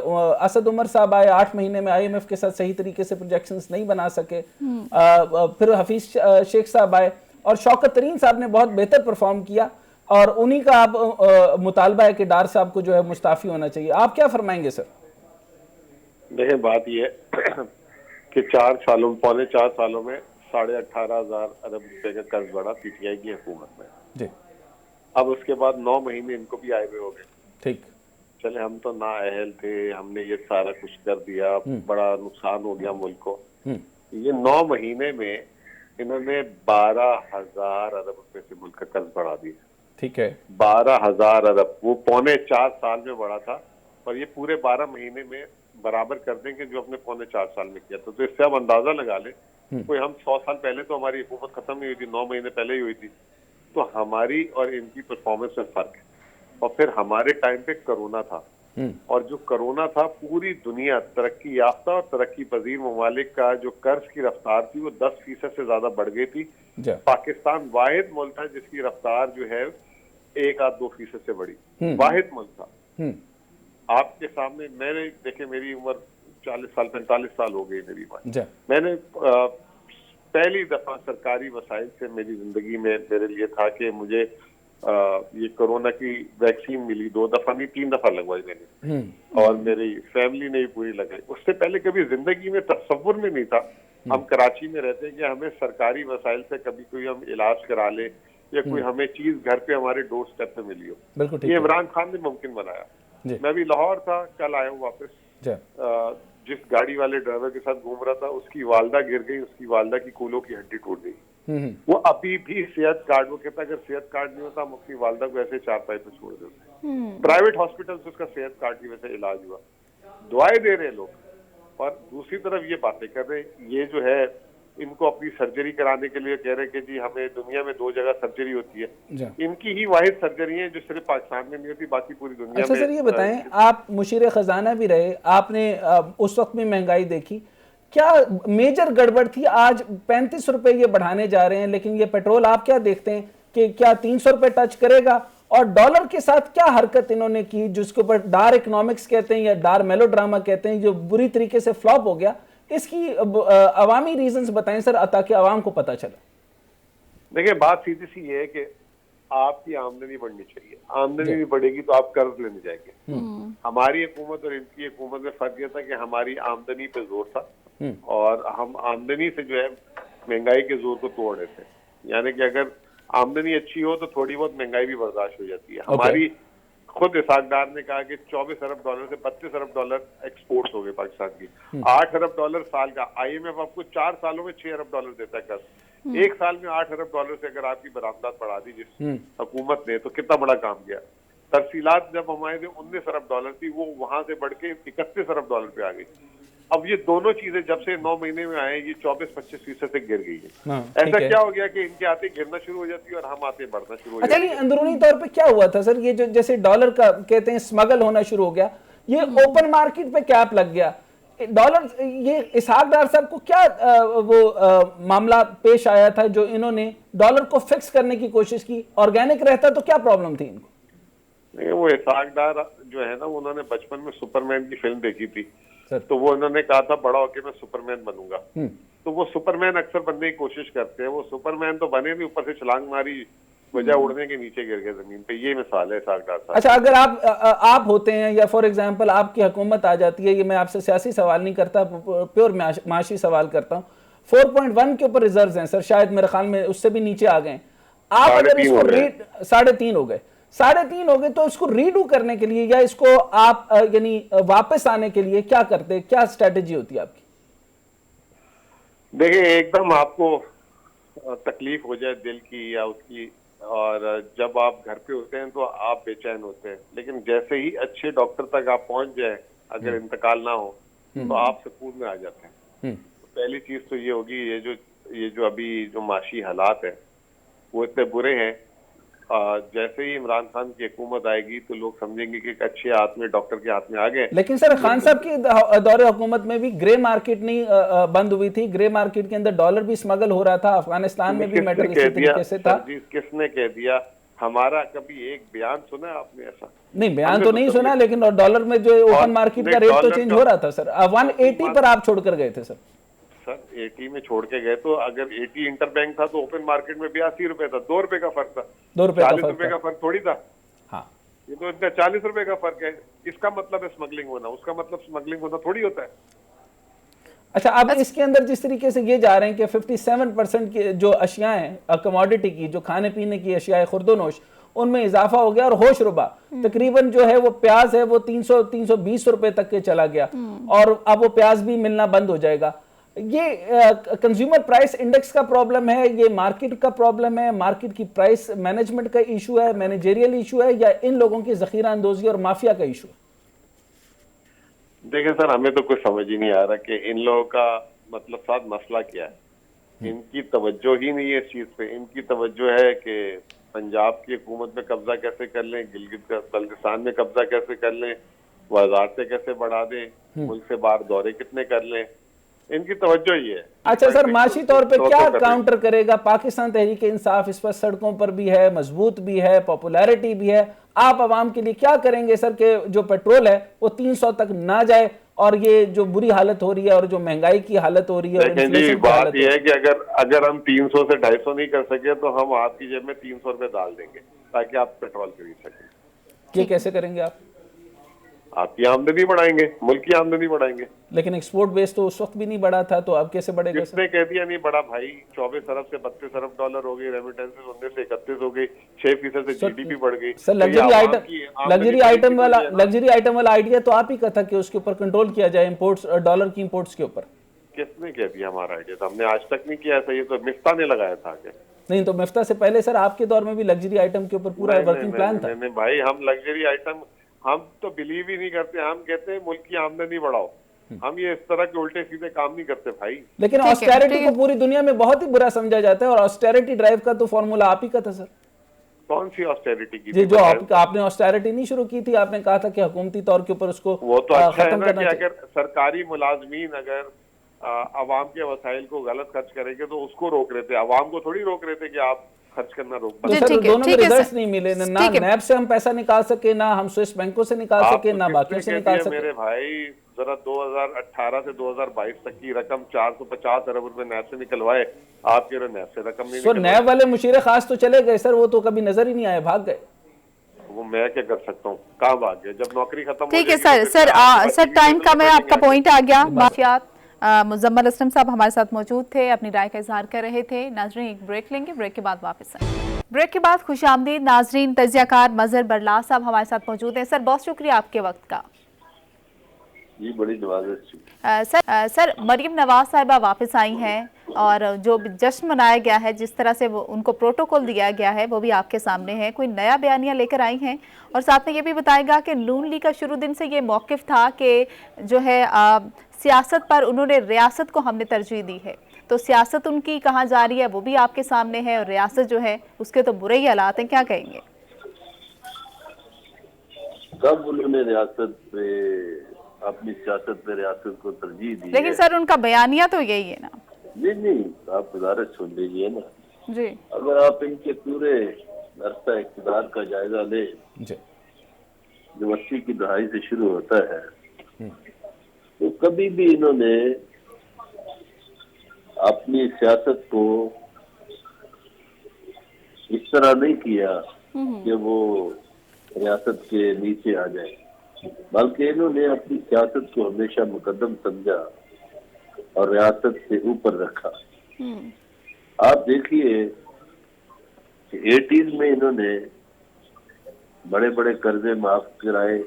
असद उमर साहब आए 8 महीने में, आईएमएफ के साथ सही तरीके से प्रोजेक्शंस नहीं बना सके। फिर हफीज शेख साहब आए और शौकत तरीन साहब ने बहुत बेहतर परफॉर्म किया, और उन्हीं का आप मुतालबा है कि डार साहब को जो है मुस्ताफी होना चाहिए। आप क्या फरमाएंगे सर? देखिए, बात यह है कि 4 सालों में 18,500 अरब रुपए का कर्ज बढ़ा पीटीआई की हुकूमत में जी। अब उसके बाद 9 महीने इनको भी आए हुए हो गए। ठीक, चले हम तो नाअहल थे, हमने ये सारा कुछ कर दिया, बड़ा नुकसान हो गया मुल्क को। ये 9 महीने में इन्होंने 12,000 अरब रुपए से मुल्क का कर्ज बढ़ा दिया। ठीक है, 12,000 अरब, वो 4.25 साल में बढ़ा था, और ये पूरे 12 महीने में बराबर कर देंगे जो अपने पौने 4 साल में किया था। तो इससे आप अंदाजा लगा लें, कोई हम 100 साल पहले तो हमारी हुकूमत खत्म नहीं हुई थी, 9 महीने पहले ही हुई थी, तो हमारी और इनकी परफॉर्मेंस में फर्क है। और फिर हमारे टाइम पे कोरोना था, और जो कोरोना था पूरी दुनिया तरक्की याफ्ता और तरक्की पजीर ममालिक का जो कर्ज की रफ्तार थी वो 10% से ज्यादा बढ़ गई थी। पाकिस्तान वाहिद मुल्क था जिसकी रफ्तार जो है 1-2% से बढ़ी, वाहिद मुल्क था। आपके सामने मैंने देखे, मेरी उम्र 40 साल 45 साल हो गई मेरी उम्र, मैंने पहली दफा सरकारी वसाइल से मेरी जिंदगी में मेरे लिए था कि मुझे ये कोरोना की वैक्सीन मिली। 2 दफा नहीं 3 दफा लगवाई मैंने, और मेरी फैमिली ने भी पूरी लगाई। उससे पहले कभी जिंदगी में तस्वुर में नहीं था। हम कराची में रहते हैं कि हमें सरकारी वसाइल से कभी कोई हम इलाज करा ले या कोई हमें चीज घर पे हमारे डोर स्टेप पे मिली हो। ये इमरान खान ने मुमकिन बनाया। मैं भी लाहौर था, कल आया हूँ वापस। जिस गाड़ी वाले ड्राइवर के साथ घूम रहा था उसकी वालदा गिर गई, उसकी वालदा की कूलों की हड्डी टूट गई। वो अभी भी सेहत कार्ड, वो कहता अगर सेहत कार्ड नहीं होता हम अपनी वालदा को ऐसे चारपाई पे छोड़ देते। प्राइवेट हॉस्पिटल से उसका सेहत कार्ड की वजह से इलाज हुआ। दुआएं दे रहे लोग, और दूसरी तरफ ये बातें कर रहे, ये जो है इनको अपनी सर्जरी कराने के लिए कह रहे कि जी हमें दुनिया में 2 जगह सर्जरी होती है। इनकी ही वाहिद सर्जरी है जो सिर्फ पाकिस्तान में नहीं होती, बाकी पूरी दुनिया में। अच्छा सर, ये बताएं, आप मुशीर खजाना भी रहे, आपने उस वक्त में महंगाई देखी, क्या मेजर गड़बड़ थी? आज 35 रुपए ये बढ़ाने जा रहे हैं, लेकिन ये पेट्रोल आप क्या देखते हैं कि क्या 300 रुपए टच करेगा? और डॉलर के साथ क्या हरकत इन्होंने की, जिसके ऊपर डार इकोनॉमिक्स कहते हैं या डार मेलोड्रामा कहते हैं, जो बुरी तरीके से फ्लॉप हो गया, इसकी अवामी रीजंस बताएं सर, ताकि आवाम को पता चले। देखिए, बात सीधी सी है कि आपकी आमदनी बढ़नी चाहिए। आमदनी नहीं बढ़ेगी तो आप कर्ज लेने जाएंगे। हमारी हुकूमत और इनकी हुकूमत में फर्क यह था कि हमारी आमदनी पे जोर था, और हम आमदनी से जो है महंगाई के जोर को तोड़ रहे थे। यानी कि अगर आमदनी अच्छी हो तो थोड़ी बहुत महंगाई भी बर्दाश्त हो जाती है। हमारी खुद इसाकदार ने कहा कि 24 अरब डॉलर से 32 अरब डॉलर एक्सपोर्ट्स हो गए पाकिस्तान की। 8 अरब डॉलर साल का। IMF आपको 4 सालों में 6 अरब डॉलर देता है कर्ज। 1 साल में 8 अरब डॉलर से अगर आपकी बरामदात बढ़ा दी जिस हुकूमत ने, तो कितना बड़ा काम किया। तरसीलात जब हमारे 19 अरब डॉलर थी, वो वहां से बढ़ के 31 अरब डॉलर पे आ गई। अब ये दोनों चीजें जब से 9 महीने में आए, ये 24-25% से गिर गई है। ऐसा क्या हो गया कि इनके आते गिरना शुरू हो जाती है और हम आते बढ़ना शुरू हो जाती है। अच्छा, ये अंदरूनी तौर पे क्या हुआ था सर? ये जो जैसे डॉलर का कहते हैं स्मगल होना शुरू हो गया, ये ओपन मार्केट पे कैप लग गया डॉलर। ये इसहाक डार साहब को क्या मामला पेश आया था जो इन्होंने डॉलर को फिक्स करने की कोशिश की? ऑर्गेनिक रहता तो क्या प्रॉब्लम थी इनको? वो इसहाक डार जो है ना, उन्होंने बचपन में सुपरमैन की फिल्म देखी थी, तो वो उन्होंने कहा था बड़ा होके मैं सुपरमैन बनूंगा। तो वो सुपरमैन अक्सर बनने की कोशिश करते हैं। वो सुपरमैन तो बने नहीं, ऊपर से छलांग मारी, बजाय उड़ने के नीचे गिर गए जमीन पे। ये मिसाल है इसहाक डार साहब। अच्छा, अगर आप होते हैं या फॉर एग्जांपल आपकी हुकूमत आ जाती है, ये मैं आपसे सियासी सवाल नहीं करता, प्योर माशी सवाल करता हूँ। 4.1 के ऊपर रिजर्व हैं सर, शायद मेरे ख्याल में उससे भी नीचे आ गए। आप अगर इसको 3.5 हो गए, 3.5 हो गए, तो इसको रीडू करने के लिए या इसको आप यानी वापस आने के लिए क्या करते, क्या स्ट्रेटेजी होती है आपकी? देखिए, एकदम आपको तकलीफ हो जाए दिल की या उसकी, और जब आप घर पे होते हैं तो आप बेचैन होते हैं, लेकिन जैसे ही अच्छे डॉक्टर तक आप पहुंच जाए, अगर इंतकाल ना हो, तो आप सुकून में आ जाते हैं। तो पहली चीज तो ये होगी, ये जो अभी जो माशी हालात है वो इतने बुरे हैं, जैसे ही इमरान खान की हुकूमत आएगी तो लोग समझेंगे कि एक अच्छे हाथ में, डॉक्टर के हाथ में आ गए। लेकिन सर, खान साहब की दौरे हुकूमत में भी ग्रे मार्केट नहीं बंद हुई थी। ग्रे मार्केट के अंदर डॉलर भी स्मगल हो रहा था, अफगानिस्तान में भी मैटर इसी तरीके से था। किसने कह दिया? हमारा कभी एक बयान सुना आपने ऐसा? नहीं, बयान तो नहीं सुना, लेकिन और डॉलर में जो ओपन मार्केट का रेट तो चेंज हो रहा था सर। 180 पर आप छोड़कर गए थे सर। 80 में छोड़ के गए, तो अगर 80 इंटरबैंक था तो ओपन मार्केट में 82 रुपए था। 2 रुपए का फर्क था, 40 रुपए का फर्क थोड़ी था। हाँ, ये तो इतना 40 रुपए का फर्क है। इसका मतलब है स्मगलिंग होना, उसका मतलब स्मगलिंग होना थोड़ी होता है। अच्छा, अब इसके अंदर जिस तरीके से ये जा रहे हैं कि 57% की जो अशिया हैं कमोडिटी की, जो खाने पीने की अशिया है, खुर्दोनोश, उनमें इजाफा हो गया। और होश रुबा तकरीबन जो है वो प्याज है वो 300-320 रुपए तक के चला गया, और अब वो प्याज भी मिलना बंद हो जाएगा। ये कंज्यूमर प्राइस इंडेक्स का प्रॉब्लम है, ये मार्केट का प्रॉब्लम है, मार्केट की प्राइस मैनेजमेंट का इशू है, मैनेजेरियल इशू है, या इन लोगों की जखीरा अंदोजी और माफिया का इशू है? देखें सर, हमें तो कुछ समझ ही नहीं आ रहा कि इन लोगों का मतलब साथ मसला क्या है। इनकी तवज्जो ही नहीं है इस चीज पे। इनकी तवज्जो है कि पंजाब की हुकूमत में कब्जा कैसे कर लें, गिलगित बल्तिस्तान में कब्जा कैसे कर लें, वजारतें कैसे बढ़ा दें, मुल्क से बाहर दौरे कितने कर लें। इनकी तवज्जो ही है। अच्छा सर, माशी तौर पे तो क्या कर काउंटर करेगा? पाकिस्तान तहरीक इंसाफ इस पर सड़कों पर भी है, मजबूत भी है, पॉपुलैरिटी भी है। आप आवाम के लिए क्या करेंगे सर कि जो पेट्रोल है वो 300 तक ना जाए, और ये जो बुरी हालत हो रही है और जो महंगाई की हालत हो रही है और देखें जी, इन्फ्लेशन की हालत बात यह है कि अगर हम 300 से 250 नहीं कर सके तो हम आपकी जेब में 300 रुपए डाल देंगे ताकि आप पेट्रोल खरीद सकें। ये कैसे करेंगे आप? आपकी आमदनी बढ़ाएंगे, मुल्क की आमदनी बढ़ाएंगे। लेकिन एक्सपोर्ट बेस तो उस वक्त भी नहीं बढ़ा था, तो अब कैसे बढ़ेगा सर? किसने कह दिया नहीं बढ़ा भाई? 24 अरब से 32 अरब डॉलर हो गई, रेमिटेंसेस 19 से 31 हो गई, 6% से जीडीपी बढ़ गई। सर तो ये आवाम की आमदनी लग्जरी आइटम वाला आइडिया तो आप ही का था कि उसके ऊपर कंट्रोल किया जाए, इंपोर्ट्स, डॉलर की इंपोर्ट्स के ऊपर। किसने कह दिया हमारा आइडिया? तो हमने आज तक नहीं किया ऐसा। ये तो मिफ्ता ने लगाया था आगे। नहीं तो मिफ्ता से पहले सर आपके दौर में भी लग्जरी आइटम के ऊपर पूरा वर्किंग प्लान था। नहीं भाई, हम लग्जरी आइटम हम तो बिलीव ही नहीं करते। हम कहते हैं मुल्क की आमदनी बढ़ाओ। हम ये इस तरह के उल्टे सीधे काम नहीं करते भाई। लेकिन ऑस्टेरिटी को पूरी दुनिया में बहुत ही बुरा समझा जाता है, और ऑस्टेरिटी ड्राइव का तो फॉर्मूला आप ही का था सर। कौन सी ऑस्टेरिटी की? जी, जो आपने ऑस्टेरिटी नहीं शुरू की थी, आपने कहा था कि हुकूमती तौर के ऊपर उसको वो तो अच्छा है खत्म ना करना कि चाहिए। अगर सरकारी मुलाजमीन अगर अवाम के वसाइल को गलत खर्च करेंगे तो उसको रोक रहे थे, अवाम को थोड़ी रोक रहे थे कि आप खर्च करना रोक तो दें। सर दोनों में ठीक है रिजल्ट्स सर। नहीं मिले ना, ठीक है। नैब से हम पैसा निकाल सके, ना हम स्विस बैंकों से निकाल सके, ना बाकियों से निकाल सके। मेरे भाई जरा 2018 से 2022 तक की रकम 450 अरब रुपए नैब से निकलवाए। आप कह रहे नैब से रकम नहीं सर नैब वाले मुशीर खास तो चले गए सर, वो तो कभी नजर ही नहीं आए, भाग गए। वो मैं क्या कर सकता हूँ? कहाँ भाग गए? जब नौकरी खत्म ठीक है सर। सर टाइम कम है, आपका पॉइंट आ गया। माफियात मुजम्मल असलम साहब हमारे साथ मौजूद थे, अपनी राय का इजहार कर रहे थे। नाजरीन एक ब्रेक लेंगे, ब्रेक के बाद वापस आएंगे। ब्रेक के बाद खुशामदीद नाजरीन। तजियाकार मजहर बरला साहब हमारे साथ मौजूद हैं। सर बहुत शुक्रिया आपके वक्त का। जी बड़ी नवाज़त। सर मरियम नवाज साहिबा वापस आई हैं, और जो जश्न मनाया गया है, जिस तरह से वो उनको प्रोटोकॉल दिया गया है, वो भी आपके सामने है। कोई नया बयानिया लेकर आई हैं, और साथ में ये भी बताएगा कि नून लीग का शुरू दिन से ये मौक़िफ़ था कि जो है सियासत पर उन्होंने रियासत को हमने तरजीह दी है। तो सियासत उनकी कहाँ जा रही है वो भी आपके सामने है, और रियासत जो है उसके तो बुरे ही हालात हैं। क्या कहेंगे? कब उन्होंने रियासत पे अपनी सियासत पे रियासत को तरजीह दी? लेकिन सर उनका बयानिया तो यही है ना। नहीं, आप गुजारिश सुन लीजिए ना जी। अगर आप इनके पूरे अरसा इक़्तिदार का जायजा ले, जो 80 की दहाई से शुरू होता है, तो कभी भी इन्होंने अपनी सियासत को इस तरह नहीं किया कि वो रियासत के नीचे आ जाए, बल्कि इन्होंने अपनी सियासत को हमेशा मुकद्दम समझा और रियासत से ऊपर रखा। आप देखिए कि 80s में इन्होंने बड़े बड़े कर्जे माफ कराए,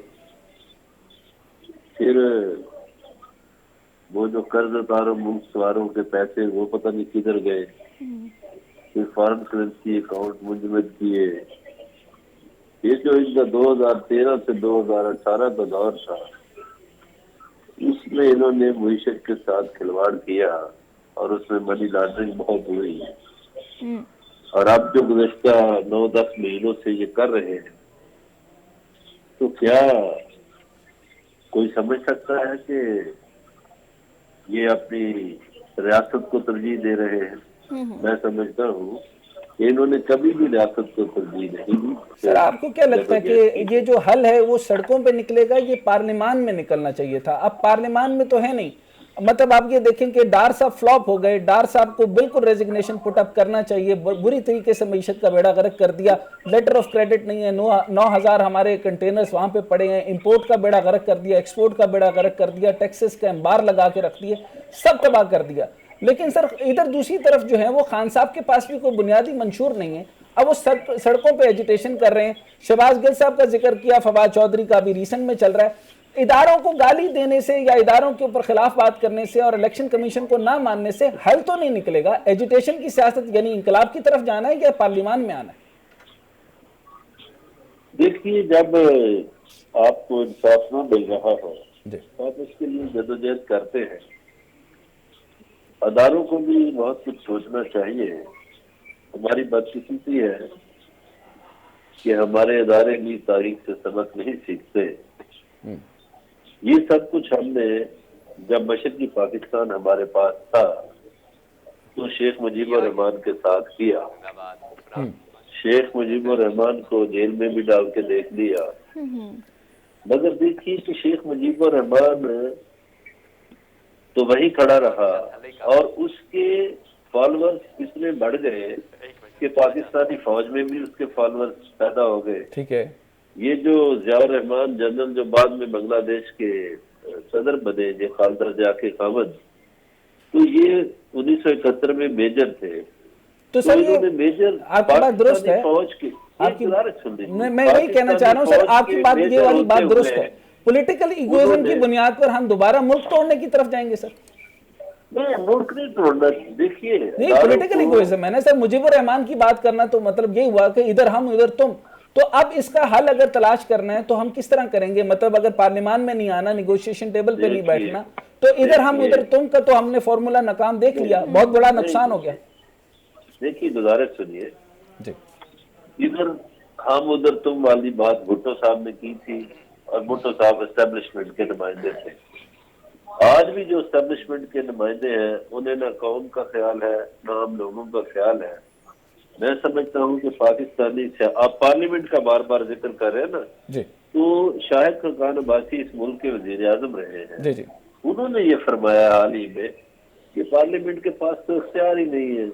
फिर वो जो कर्जदारों मुल्क सवारों के पैसे वो पता नहीं किधर गए, फिर फॉरेन करेंसी अकाउंट मुंजमद किए। ये जो इनका 2013 से 2018 का दौर था, उसमें इन्होंने मुईशत के साथ खिलवाड़ किया और उसमें मनी लॉन्ड्रिंग बहुत हुई है। और अब जो गुज़श्ता 9-10 महीनों से ये कर रहे हैं, तो क्या कोई समझ सकता है कि ये अपनी रियासत को तरजीह दे रहे हैं? मैं समझता हूँ इन्होंने कभी भी रियासत को तरजीह नहीं दी। सर आपको क्या लगता है कि ये जो हल है वो सड़कों पे निकलेगा, ये पार्लियामान में निकलना चाहिए था? अब पार्लियामान में तो है नहीं। मतलब आप ये देखें कि डार साहब फ्लॉप हो गए। डार साहब को बिल्कुल रेजिग्नेशन पुट अप करना चाहिए। बुरी तरीके से मईशत का बेड़ा गर्क कर दिया। लेटर ऑफ क्रेडिट नहीं है, 9,000 हमारे कंटेनर्स वहां पे पड़े हैं। इंपोर्ट का बेड़ा गर्क कर दिया, एक्सपोर्ट का बेड़ा गर्क कर दिया, टैक्सेस का एम्बार लगा के रख दिए, सब तबाह कर दिया। लेकिन सर इधर दूसरी तरफ जो है वो खान साहब के पास भी कोई बुनियादी मंशूर नहीं है। अब वो सड़कों पे एजिटेशन कर रहे हैं। शहबाज गिल साहब का जिक्र किया, फवाद चौधरी का भी रीसेंट में चल रहा है। इदारों को गाली देने से या इदारों के ऊपर खिलाफ बात करने से और इलेक्शन कमीशन को ना मानने से हल तो नहीं निकलेगा। एजिटेशन की सियासत यानी इंकलाब की तरफ जाना है या पार्लियामान में आना है? देखिए, जब आपको इंसाफ न मिल रहा हो जी आप उसके लिए जदोजहद करते हैं। अदारों को भी बहुत कुछ सोचना चाहिए। हमारी बदकिस्मती है कि हमारे अदारे भी तारीख से सबक नहीं सीखते। ये सब कुछ हमने जब मशरकी पाकिस्तान हमारे पास था तो शेख मुजीबुर रहमान के साथ किया। शेख मुजीबुर रहमान को जेल में भी डाल के देख लिया, मगर देखिए कि शेख मुजीबुर रहमान तो वही खड़ा रहा और उसके फॉलोअर्स इतने बढ़ गए कि पाकिस्तानी फौज में भी उसके फॉलोअर्स पैदा हो गए। ठीक है। ये जो जियाउर रहमान जनरल जो बाद में बांग्लादेश के सदर बने, ये खालदा जाके खामद, तो ये 1971 में मेजर थे। तो सर ये मेजर आपकी बात दुरुस्त है, फौज की आपकी मैं वही कहना चाह रहा हूँ सर, आपकी बात ये वाली बात दुरुस्त है। पॉलिटिकल इगोइज्म की बुनियाद पर हम दोबारा मुल्क तोड़ने की तरफ जाएंगे सर? नहीं, मुल्क नहीं तोड़ना। देखिए नहीं, पॉलिटिकल इगोइज्म है ना सर। मुजीबुर रहमान की बात करना तो मतलब ये हुआ कि इधर हम इधर तुम। तो अब इसका हल अगर तलाश करना है तो हम किस तरह करेंगे? मतलब अगर पार्लियामान में नहीं आना, निगोशिएशन टेबल पे नहीं बैठना, तो इधर हम उधर तुम का तो हमने फॉर्मूला नाकाम देख लिया, बहुत बड़ा नुकसान हो गया। देखिए गुजारिश सुनिए जी, इधर हम उधर तुम वाली बात भुट्टो साहब ने की थी और भुट्टो साहब एस्टेब्लिशमेंट के नुमाइंदे थे। आज भी जो एस्टेब्लिशमेंट के नुमाइंदे हैं उन्हें ना कौम का ख्याल है ना हम लोगों का ख्याल है। मैं समझता हूँ कि पाकिस्तानी आप पार्लियामेंट का बार बार जिक्र कर रहे हैं ना जी तो शाहिद खान अब्बासी इस मुल्क के वजीर आजम रहे हैं। जी जी, उन्होंने ये फरमाया हाल ही में कि पार्लियामेंट के पास तो इख्तियार ही नहीं है।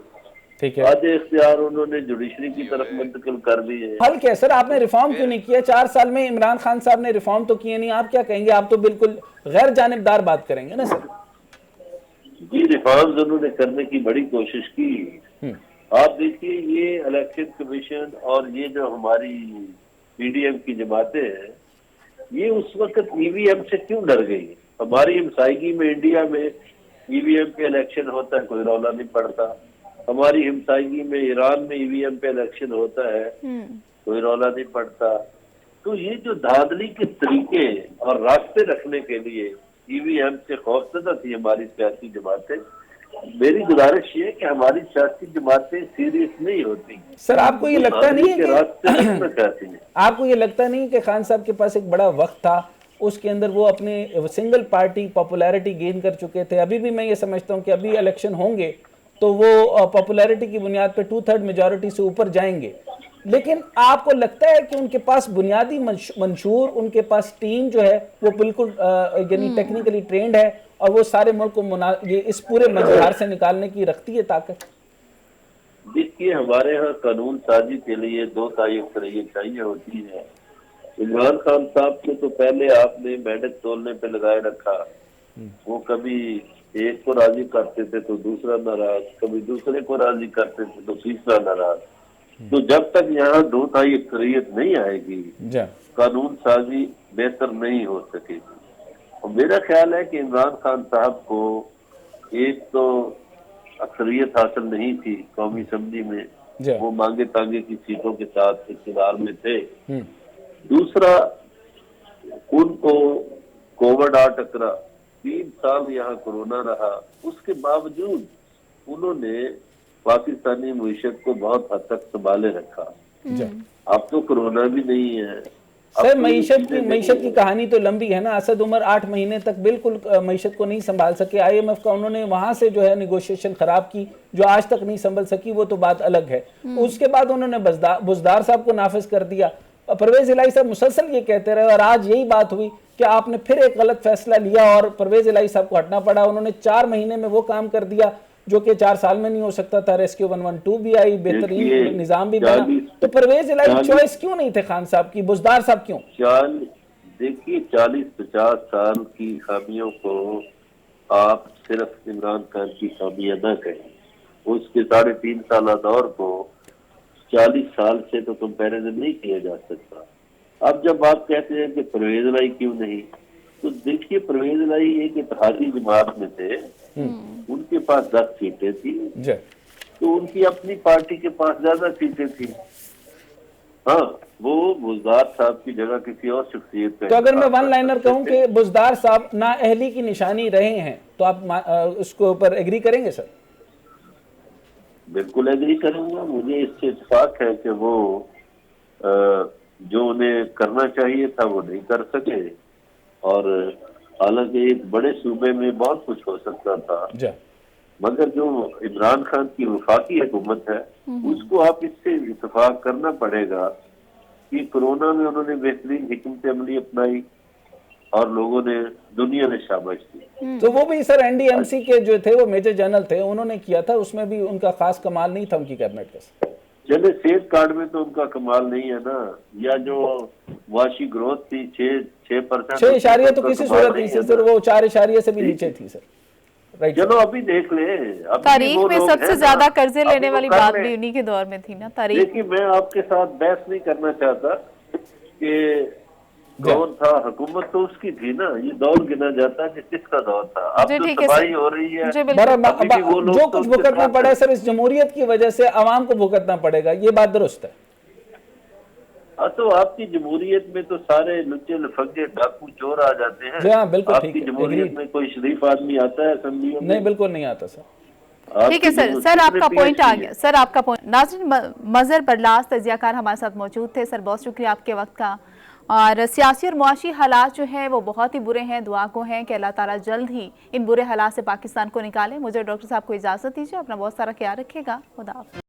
ठीक है। आधे इख्तियार उन्होंने जुडिशरी की तरफ मुंतकिल कर दिए। हल क्या सर? आपने रिफॉर्म क्यों नहीं किया? 4 साल में इमरान खान साहब ने रिफॉर्म तो किए नहीं, आप क्या कहेंगे? आप तो बिल्कुल गैर जानिबदार बात करेंगे ना सर। जी, रिफॉर्म्स उन्होंने करने की बड़ी कोशिश की। आप देखिए ये इलेक्शन कमीशन और ये जो हमारी पीडीएम की जमातें हैं, ये उस वक्त ईवीएम से क्यों डर गई? हमारी हमसायगी में इंडिया में ईवीएम पे इलेक्शन होता है, कोई रौला नहीं पड़ता। हमारी हमसायगी में ईरान में ईवीएम पे इलेक्शन होता है, कोई रौला नहीं पड़ता। तो ये जो धांधली के तरीके और रास्ते रखने के लिए ईवीएम से खौफजदा थी हमारी सियासी जमातें। मेरी गुजारिश ये है कि हमारी सियासी जमातें सीरियस नहीं होती। सर आपको ये लगता नहीं है कि आपको ये लगता नहीं कि खान साहब के पास एक बड़ा वक्त था, उसके अंदर वो अपने सिंगल पार्टी पॉपुलैरिटी गेन कर चुके थे? अभी भी मैं ये समझता हूँ कि अभी इलेक्शन होंगे तो वो पॉपुलैरिटी की बुनियाद पे 2/3 मेजॉरिटी से ऊपर जाएंगे। लेकिन आपको लगता है कि उनके पास बुनियादी मंशूर, उनके पास टीम जो है वो बिल्कुल यानी टेक्निकली ट्रेंड है और वो सारे मुल्क को ये इस पूरे मजहार से निकालने की रखती है ताकत? देखिए हमारे यहाँ कानून साजी के लिए 2 तारीख चाहिए होती है। इमरान खान साहब को तो पहले आपने मेंढक तोलने पे लगाए रखा। वो कभी एक को राजी करते थे तो दूसरा नाराज, कभी दूसरे को राजी करते थे तो तीसरा नाराज। तो जब तक यहाँ 2 तिहाई अक्सरियत नहीं आएगी कानून साजी बेहतर नहीं हो सकेगी। और मेरा ख्याल है कि इमरान खान साहब को एक तो अक्सरियत हासिल नहीं थी कौमी असम्बली में, वो मांगे तांगे की सीटों के साथ इक़्तिदार में थे। दूसरा उनको कोविड आ टकरा, 3 साल यहाँ कोरोना रहा, उसके बावजूद उन्होंने पाकिस्तानी मईशत को बहुत हद तक संभाले रखा। अब तो कोरोना भी नहीं है। सर मईशत की कहानी तो लंबी है ना। असद उमर 8 महीने तक बिल्कुल मईशत को नहीं संभाल सके। IMF का उन्होंने वहां से जो है निगोशिएशन खराब की, जो आज तक नहीं संभल सकी, वो तो बात अलग है। उसके बाद उन्होंने बुज़दार साहब को नाफिज कर दिया। परवेज इलाही साहब मुसलसल ये कहते रहे और आज यही बात हुई कि आपने फिर एक गलत फैसला लिया और परवेज इलाही साहब को हटना पड़ा। उन्होंने 4 महीने में वो काम कर दिया जो कि 4 साल में नहीं हो सकता था। रेस्क्यू 112 भी आई, बेहतरीन निजाम भी बना। तो परवेज इलाही चॉइस क्यों नहीं थे खान साहब की? बुज़दार साहब क्यों? देखिए 40-50 साल की खामियों को आप सिर्फ इमरान खान की खामियां न कहें, उसके 3.5 साल दौर को 40 साल से तो कंपैरिजन नहीं किया जा सकता। अब जब आप कहते हैं कि परवेज इलाही क्यों नहीं, तो देखिए परवेज इलाही एक इत्तेहादी जमात में थे, उनके पास 10 सीटें थी, तो उनकी अपनी पार्टी के पास ज्यादा सीटें थी। हाँ, वो बुज़दार साहब की जगह किसी और शख्सियत का तो अगर मैं इंतखाब वन लाइनर कर सकते कहूं कि बुज़दार साहब नाअहली की निशानी रहे हैं, तो आप उसके ऊपर एग्री करेंगे सर? बिल्कुल एग्री करूंगा। मुझे इससे इत्तेफाक है कि वो जो उन्हें करना चाहिए था वो नहीं कर सके, और हालांकि एक बड़े सूबे में बहुत कुछ हो सकता था, जी मगर जो इमरान खान की वफाकी हुकूमत है उसको आप इससे इत्तेफाक करना पड़ेगा कि कोरोना में उन्होंने बेहतरीन हिकमत अमली अपनाई और लोगों ने, दुनिया ने शाबाश दी। तो वो भी सर एनडीएमसी के जो थे वो मेजर जनरल थे, उन्होंने किया था, उसमें भी उनका खास कमाल नहीं था उनकी कैबिनेट का। चले सेफ कार्ड में तो उनका कमाल नहीं है ना, या जो वाशी ग्रोथ थी 6%, 6 इशारिया तो किसी सूरत नहीं सर, वो 4 इशारिया से भी नीचे थी सर। राइट। चलो अभी देख ले, अभी तारीख वो में लोग सबसे हैं ज्यादा ना, कर्जे अभी लेने वो वाली कर बात लें। भी उन्हीं के दौर में थी ना तारीख। देखिए मैं आपके साथ बहस नहीं करना चाहता कि कौन था, हुकूमत तो उसकी थी ना, ये दौर गिना जाता है कि किसका दौर था। अब जी जो ठीक है तबाही सर। हो रही है, जी बिल्कुल। अभी भी वो लोग जो तो कुछ उसके भुगतना साथ पड़ा है हैं। सर इस जमहूरियत की वजह से आवाम को भुगतना पड़ेगा, ये बात दुरुस्त है। तो आपकी जमहूरियत में तो सारे लुच्चे लफंगे डाकू चोर आ जाते हैं। जी हाँ, बिल्कुल आपकी ठीक है, जमहूरियत agreed। में कोई शरीफ आदमी आता है असेंबलियों में? नहीं, बिल्कुल नहीं आता सर। ठीक है सर। सर आपका पॉइंट आ गया, सर आपका पॉइंट। नाज़रीन, मजहर बरलास तजियाकार हमारे साथ मौजूद थे। सर बहुत शुक्रिया आपके वक्त का। और सियासी और मुआशी हालात जो हैं वो बहुत ही बुरे हैं। दुआ को हैं कि अल्लाह ताला जल्द ही इन बुरे हालात से पाकिस्तान को निकाले। मुझे डॉक्टर साहब को इजाज़त दीजिए, अपना बहुत सारा ख्याल रखिएगा। खुदा हाफ़िज़।